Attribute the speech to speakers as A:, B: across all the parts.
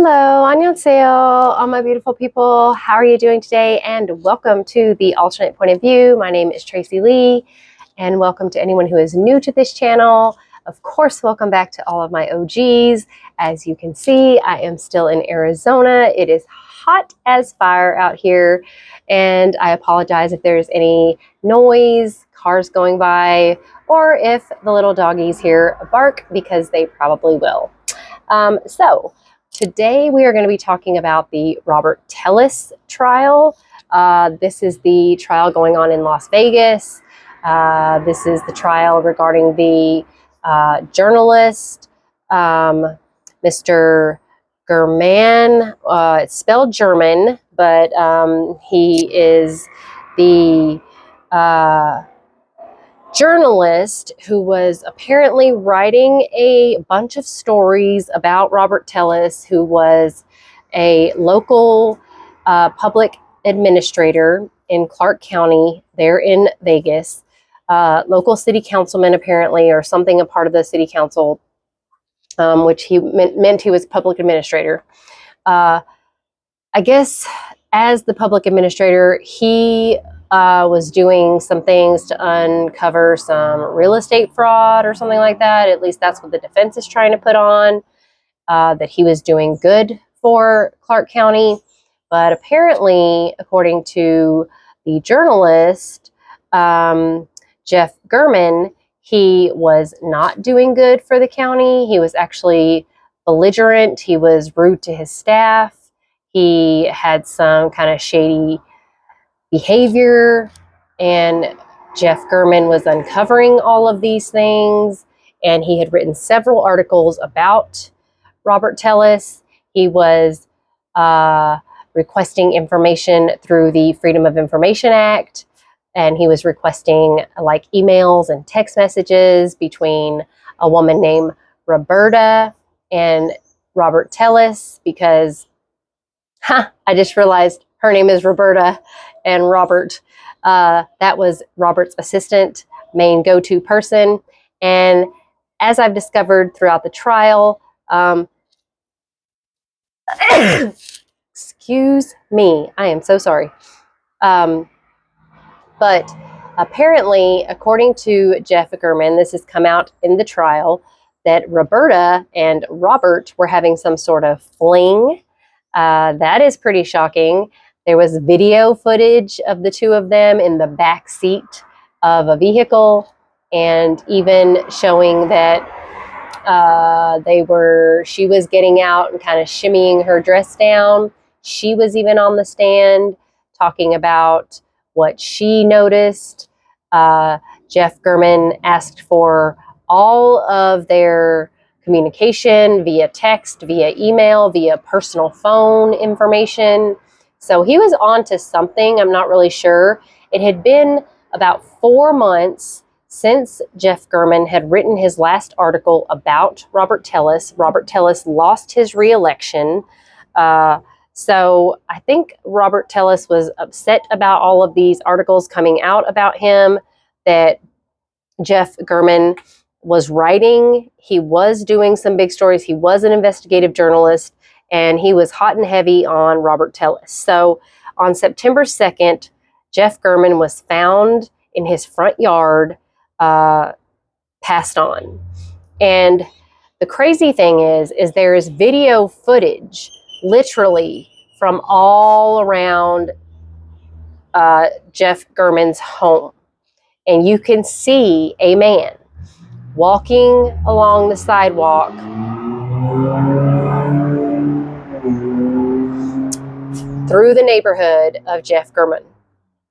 A: Hello, annyeonghaseyo, all my beautiful people. How are you doing today? And welcome to the Alternate Point of View. My name is Tracy Lee, and welcome to anyone who is new to this channel. Of course, welcome back to all of my OGs. As you can see, I am still in Arizona. It is hot as fire out here, and I apologize if there's any noise, cars going by, or if the little doggies here bark, because they probably will. Today we are going to be talking about the Robert Tellis trial. This is the trial going on in Las Vegas. This is the trial regarding the journalist, Mr. German. It's spelled German, but he is the journalist who was apparently writing a bunch of stories about Robert Tellis, who was a local public administrator in Clark County there in Vegas, local city councilman apparently, or something, a part of the city council, which he meant he was public administrator. I guess as the public administrator, he was doing some things to uncover some real estate fraud or something like that. At least that's what the defense is trying to put on, that he was doing good for Clark County. But apparently, according to the journalist, Jeff German, he was not doing good for the county. He was actually belligerent. He was rude to his staff. He had some kind of shady behavior, and Jeff German was uncovering all of these things, and he had written several articles about Robert Tellis. He was requesting information through the Freedom of Information Act, and he was requesting like emails and text messages between a woman named Roberta and Robert Tellis, because I just realized her name is Roberta, and Robert, that was Robert's assistant, main go-to person. And as I've discovered throughout the trial, excuse me, I am so sorry. But apparently, according to Jeff German, this has come out in the trial, that Roberta and Robert were having some sort of fling. That is pretty shocking. There was video footage of the two of them in the back seat of a vehicle, and even showing that she was getting out and kind of shimmying her dress down. She was even on the stand talking about what she noticed. Jeff German asked for all of their communication via text, via email, via personal phone information. So he was on to something. I'm not really sure. It had been about 4 months since Jeff German had written his last article about Robert Tellis. Robert Tellis lost his re-election. So I think Robert Tellis was upset about all of these articles coming out about him that Jeff German was writing. He was doing some big stories. He was an investigative journalist, and he was hot and heavy on Robert Tellis. So on September 2nd, Jeff German was found in his front yard, passed on. And the crazy thing is there is video footage literally from all around Jeff German's home. And you can see a man walking along the sidewalk through the neighborhood of Jeff German.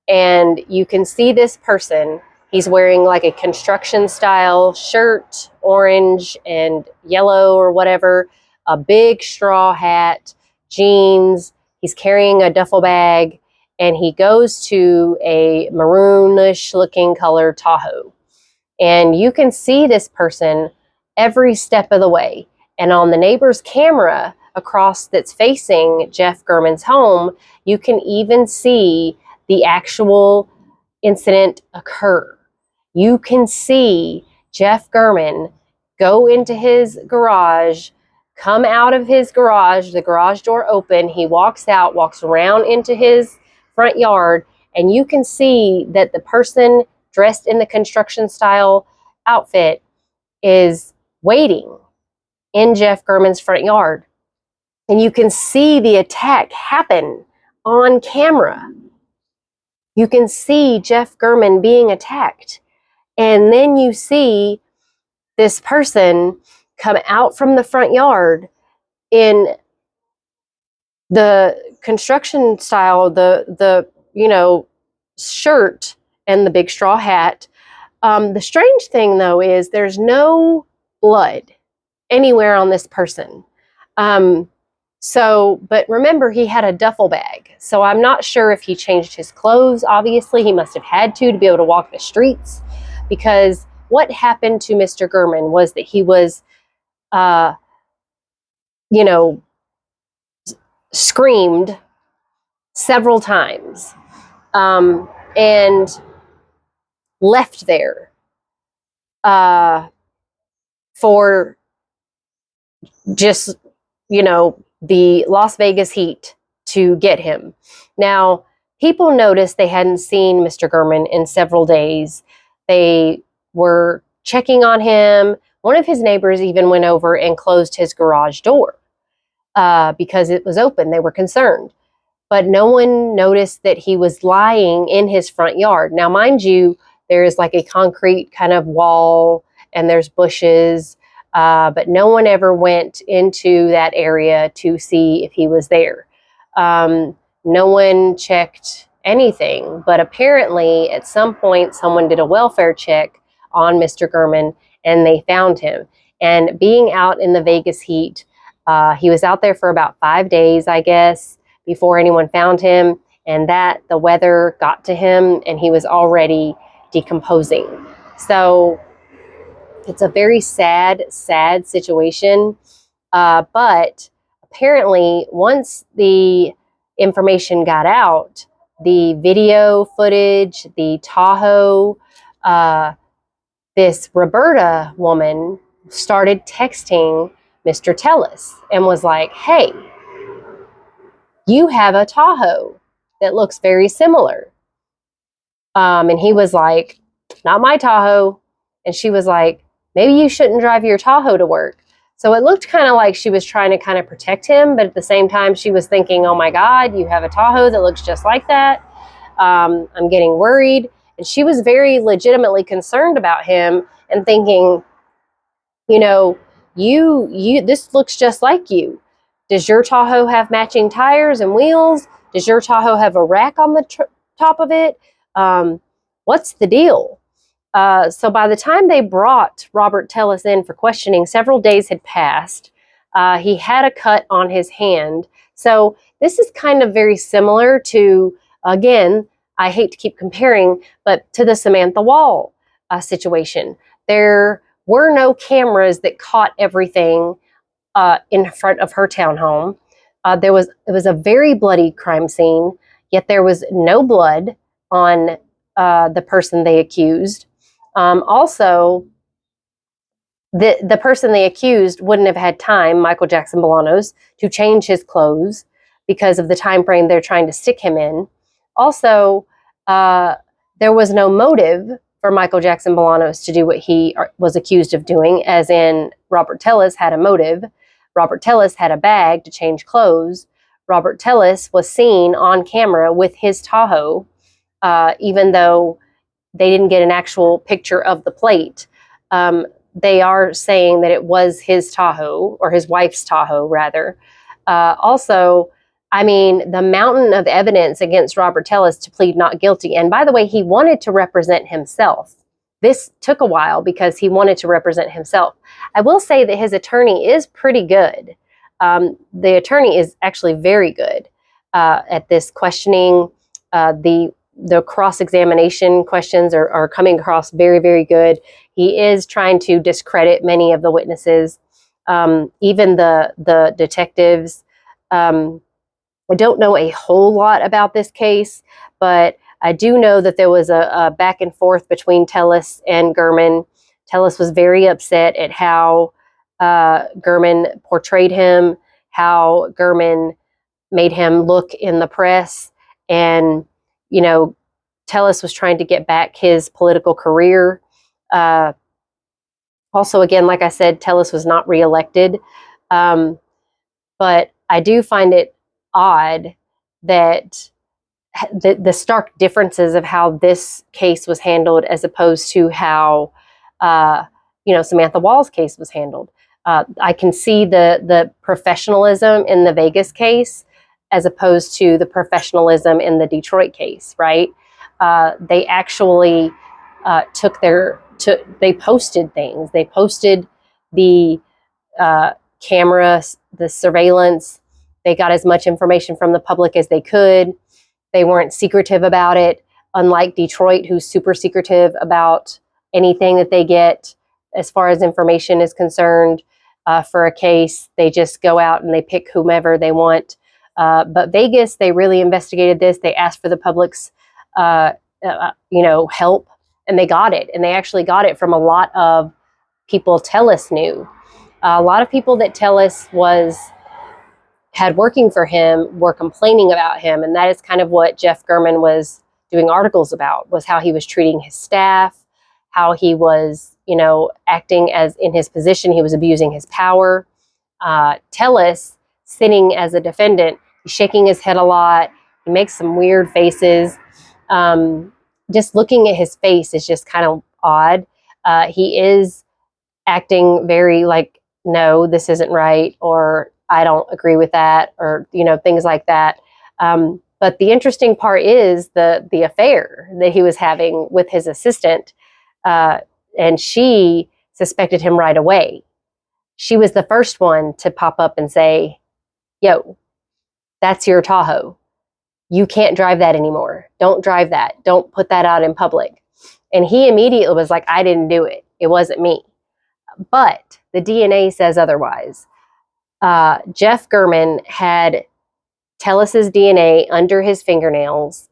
A: And you can see this person. He's wearing like a construction style shirt, orange and yellow or whatever, a big straw hat, jeans. He's carrying a duffel bag, and he goes to a maroonish looking color Tahoe. And you can see this person every step of the way. And on the neighbor's camera across that's facing Jeff German's home, you can even see the actual incident occur. You can see Jeff German go into his garage, come out of his garage, the garage door open. He walks out, walks around into his front yard, and you can see that the person dressed in the construction style outfit is waiting in Jeff German's front yard. And you can see the attack happen on camera. You can see Jeff German being attacked. And then you see this person come out from the front yard in the construction style, the shirt and the big straw hat. The strange thing, though, is there's no blood anywhere on this person. But remember, he had a duffel bag. So I'm not sure if he changed his clothes. Obviously, he must have had to be able to walk the streets, because what happened to Mr. German was that he was, screamed several times and left there for just, the Las Vegas heat to get him. Now, people noticed they hadn't seen Mr. German in several days. They were checking on him. One of his neighbors even went over and closed his garage door because it was open. They were concerned. But no one noticed that he was lying in his front yard. Now, mind you, there is like a concrete kind of wall and there's bushes, but no one ever went into that area to see if he was there. No one checked anything, but apparently at some point someone did a welfare check on Mr. German and they found him. And being out in the Vegas heat, he was out there for about 5 days, I guess, before anyone found him, and that the weather got to him and he was already decomposing. So it's a very sad situation. But apparently once the information got out, the video footage, the Tahoe, this Roberta woman started texting Mr. Tellis and was like, hey, you have a Tahoe that looks very similar. And he was like, not my Tahoe. And she was like, maybe you shouldn't drive your Tahoe to work. So it looked kind of like she was trying to kind of protect him, but at the same time, she was thinking, oh my God, you have a Tahoe that looks just like that. I'm getting worried. And she was very legitimately concerned about him and thinking, this looks just like you. Does your Tahoe have matching tires and wheels? Does your Tahoe have a rack on the top of it? What's the deal? So by the time they brought Robert Tellis in for questioning, several days had passed. He had a cut on his hand. So this is kind of very similar to, again, I hate to keep comparing, but to the Samantha Wall situation. There were no cameras that caught everything in front of her townhome. It was a very bloody crime scene, yet there was no blood on the person they accused. Also, the person they accused wouldn't have had time, Michael Jackson Bolanos, to change his clothes because of the time frame they're trying to stick him in. Also, there was no motive for Michael Jackson Bolanos to do what he was accused of doing, as in Robert Tellis had a motive. Robert Tellis had a bag to change clothes. Robert Tellis was seen on camera with his Tahoe, even though they didn't get an actual picture of the plate. They are saying that it was his Tahoe, or his wife's Tahoe, rather. Also, I mean, the mountain of evidence against Robert Tellis to plead not guilty. And by the way, he wanted to represent himself. This took a while because he wanted to represent himself. I will say that his attorney is pretty good. The attorney is actually very good at this questioning. The cross-examination questions are coming across very, very good. He is trying to discredit many of the witnesses, even the detectives. I don't know a whole lot about this case, but I do know that there was a back and forth between Tellis and German. Tellis was very upset at how Gurman portrayed him, how Gurman made him look in the press. And, you know, Tellus was trying to get back his political career. Also, again, like I said, Tellus was not reelected. But I do find it odd that the stark differences of how this case was handled as opposed to how, Samantha Wall's case was handled. I can see the professionalism in the Vegas case as opposed to the professionalism in the Detroit case, right? They actually they posted things. They posted the cameras, the surveillance. They got as much information from the public as they could. They weren't secretive about it, unlike Detroit, who's super secretive about anything that they get as far as information is concerned. For a case, they just go out and they pick whomever they want. But Vegas, they really investigated this. They asked for the public's, help, and they got it. And they actually got it from a lot of people Tellus knew. A lot of people that Tellus had working for him were complaining about him, and that is kind of what Jeff Gurman was doing articles about, was how he was treating his staff, how he was, acting as in his position, he was abusing his power. Tellus, sitting as a defendant, he's shaking his head a lot. He makes some weird faces. Just looking at his face is just kind of odd. He is acting very like, no, this isn't right, or I don't agree with that, or, things like that. But the interesting part is the affair that he was having with his assistant, and she suspected him right away. She was the first one to pop up and say, yo, that's your Tahoe. You can't drive that anymore. Don't drive that. Don't put that out in public. And he immediately was like, I didn't do it. It wasn't me. But the DNA says otherwise. Jeff Gurman had Tellus's DNA under his fingernails.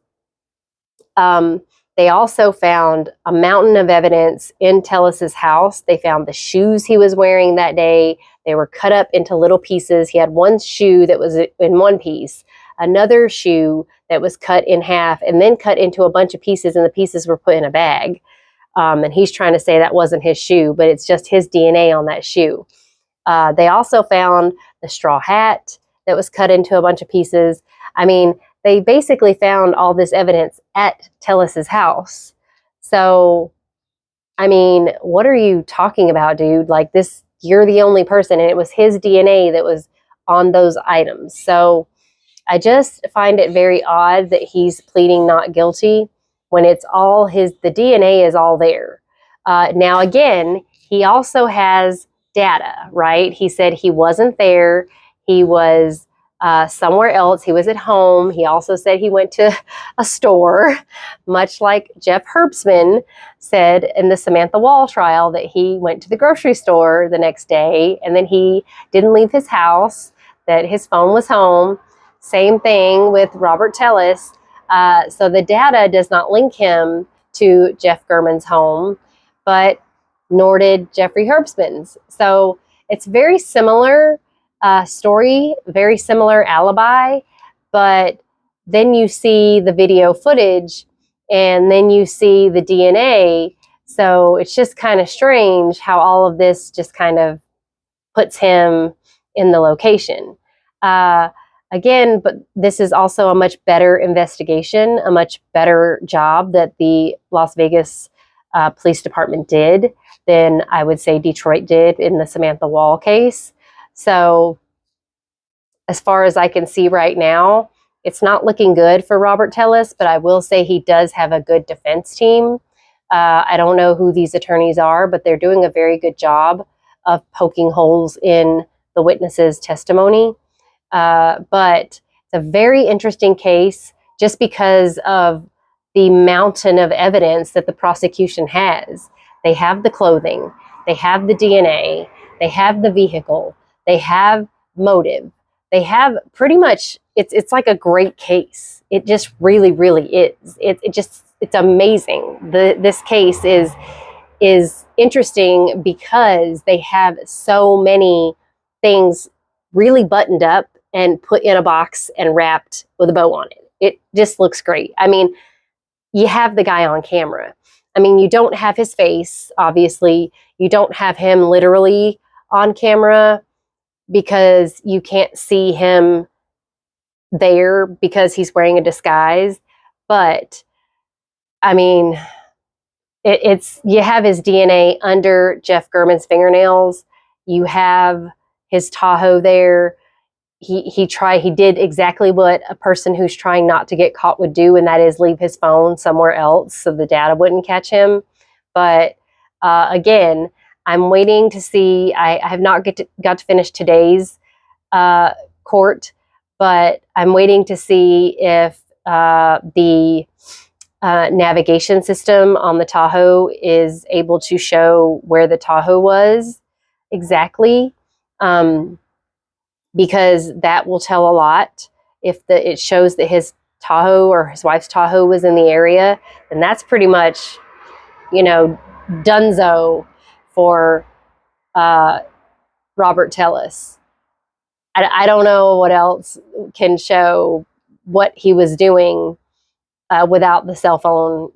A: They also found a mountain of evidence in Tellus's house. They found the shoes he was wearing that day. They were cut up into little pieces. He had one shoe that was in one piece, another shoe that was cut in half, and then cut into a bunch of pieces, and the pieces were put in a bag. And he's trying to say that wasn't his shoe, but it's just his DNA on that shoe. They also found the straw hat that was cut into a bunch of pieces. I mean, they basically found all this evidence at Tellus's house. So, I mean, what are you talking about, dude? Like this, you're the only person, and it was his DNA that was on those items. So I just find it very odd that he's pleading not guilty when it's all the DNA is all there. Now, again, he also has data, right? He said he wasn't there. He was somewhere else. He was at home. He also said he went to a store, much like Jeff Herbstman said in the Samantha Wall trial, that he went to the grocery store the next day and then he didn't leave his house, that his phone was home. Same thing with Robert Tellus. So the data does not link him to Jeff Gurman's home, but nor did Jeffrey Herbstman's. So it's very similar story, very similar alibi, but then you see the video footage and then you see the DNA. So it's just kind of strange how all of this just kind of puts him in the location. Again, but this is also a much better investigation, a much better job that the Las Vegas Police Department did than I would say Detroit did in the Samantha Wall case. So as far as I can see right now, it's not looking good for Robert Tellus, but I will say he does have a good defense team. I don't know who these attorneys are, but they're doing a very good job of poking holes in the witnesses' testimony. But it's a very interesting case just because of the mountain of evidence that the prosecution has. They have the clothing, they have the DNA, they have the vehicle, they have motive, they have pretty much, it's like a great case. It just really, really is. It's amazing. This case is is interesting because they have so many things really buttoned up and put in a box and wrapped with a bow on it. It just looks great. I mean, you have the guy on camera. I mean, you don't have his face, obviously. You don't have him literally on camera because you can't see him there because he's wearing a disguise. But I mean, it's you have his DNA under Jeff German's fingernails. You have his Tahoe there. He did exactly what a person who's trying not to get caught would do, and that is leave his phone somewhere else so the data wouldn't catch him. But again, I'm waiting to see. I have not got to finish today's court, but I'm waiting to see if the navigation system on the Tahoe is able to show where the Tahoe was exactly, because that will tell a lot. If it shows that his Tahoe or his wife's Tahoe was in the area, then that's pretty much, dunzo for Robert Tellis. I don't know what else can show what he was doing without the cell phone,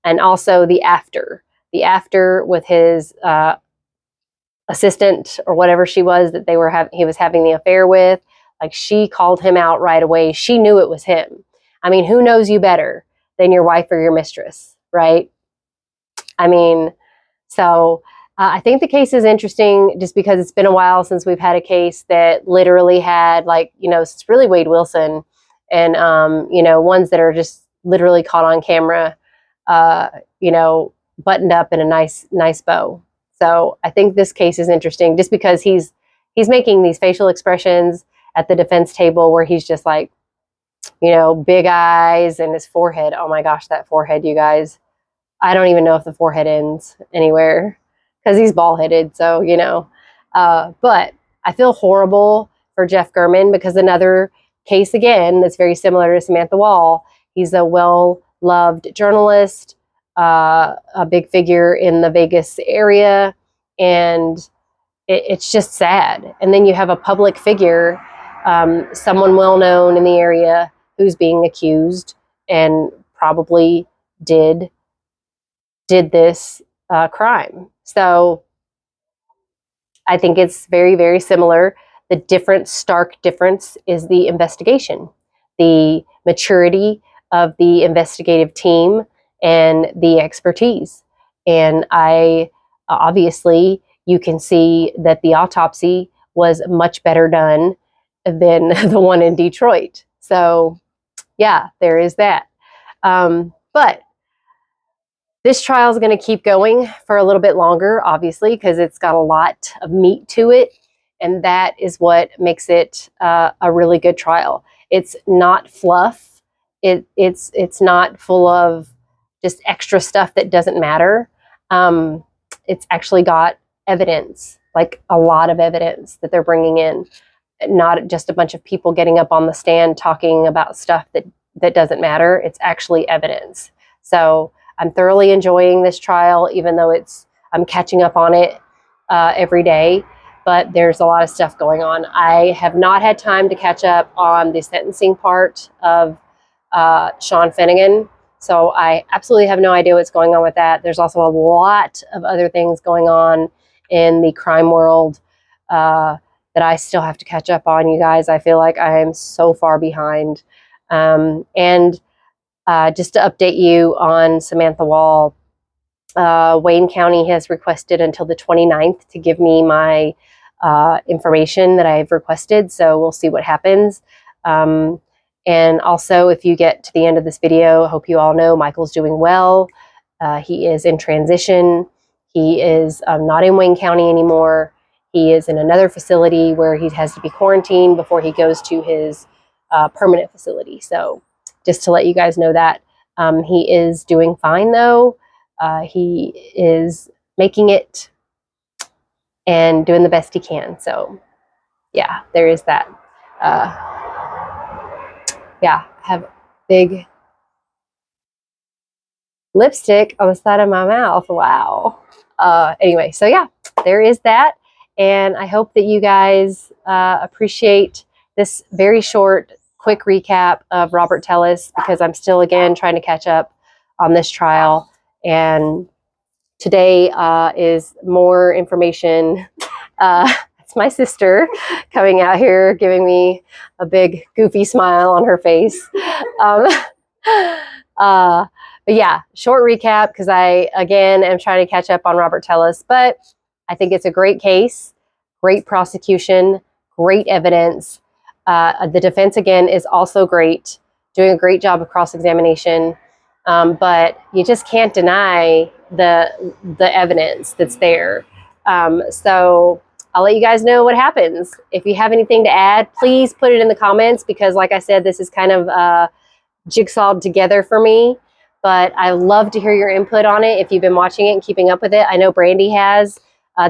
A: and also the after with his assistant or whatever she was that he was having the affair with. Like, she called him out right away. She knew it was him. I mean, who knows you better than your wife or your mistress, right? I mean, so I think the case is interesting just because it's been a while since we've had a case that literally had, like, it's really Wade Wilson and, ones that are just literally caught on camera, uh, buttoned up in a nice bow. So I think this case is interesting just because he's making these facial expressions at the defense table where he's just like, big eyes and his forehead. Oh my gosh, that forehead, you guys. I don't even know if the forehead ends anywhere because he's bald headed. So, but I feel horrible for Jeff German because another case again that's very similar to Samantha Wall. He's a well-loved journalist, a big figure in the Vegas area, and it's just sad. And then you have a public figure, someone well-known in the area who's being accused and probably did this crime. So I think it's very, very similar. The stark difference is the investigation, the maturity of the investigative team, and the expertise. And obviously, you can see that the autopsy was much better done than the one in Detroit. So, yeah, there is that. But this trial is going to keep going for a little bit longer, obviously, because it's got a lot of meat to it. And that is what makes it a really good trial. It's not fluff. It's not full of just extra stuff that doesn't matter. It's actually got evidence, like a lot of evidence that they're bringing in. Not just a bunch of people getting up on the stand talking about stuff that doesn't matter. It's actually evidence. So I'm thoroughly enjoying this trial, even though I'm catching up on it every day. But there's a lot of stuff going on. I have not had time to catch up on the sentencing part of Sean Finnegan. So I absolutely have no idea what's going on with that. There's also a lot of other things going on in the crime world that I still have to catch up on, you guys. I feel like I am so far behind. And just to update you on Samantha Wall, Wayne County has requested until the 29th to give me my information that I've requested. So we'll see what happens. And also, if you get to the end of this video, I hope you all know Michael's doing well. He is in transition. He is not in Wayne County anymore. He is in another facility where he has to be quarantined before he goes to his permanent facility. So just to let you guys know that. He is doing fine, though. He is making it and doing the best he can. So, yeah, there is that. Yeah, have big lipstick on the side of my mouth. Wow. Anyway, so yeah, there is that. And I hope that you guys appreciate this very short, quick recap of Robert Tellis, because I'm still, again, trying to catch up on this trial. And today is more information. It's my sister coming out here, giving me a big goofy smile on her face. But yeah, short recap, because I, again, am trying to catch up on Robert Tellis. But I think it's a great case, great prosecution, great evidence. The defense, again, is also great, doing a great job of cross-examination. But you just can't deny the evidence that's there. So I'll let you guys know what happens. If you have anything to add, please put it in the comments, because like I said, this is kind of jigsawed together for me. But I love to hear your input on it if you've been watching it and keeping up with it. I know Brandy has.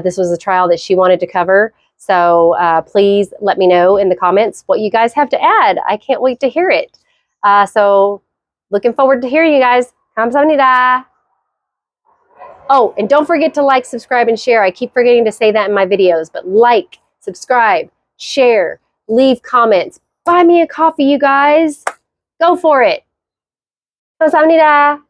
A: This was a trial that she wanted to cover. So please let me know in the comments what you guys have to add. I can't wait to hear it. So looking forward to hearing you guys. 감사합니다. Oh, and don't forget to like, subscribe, and share. I keep forgetting to say that in my videos, but like, subscribe, share, leave comments. Buy me a coffee, you guys. Go for it. 감사합니다.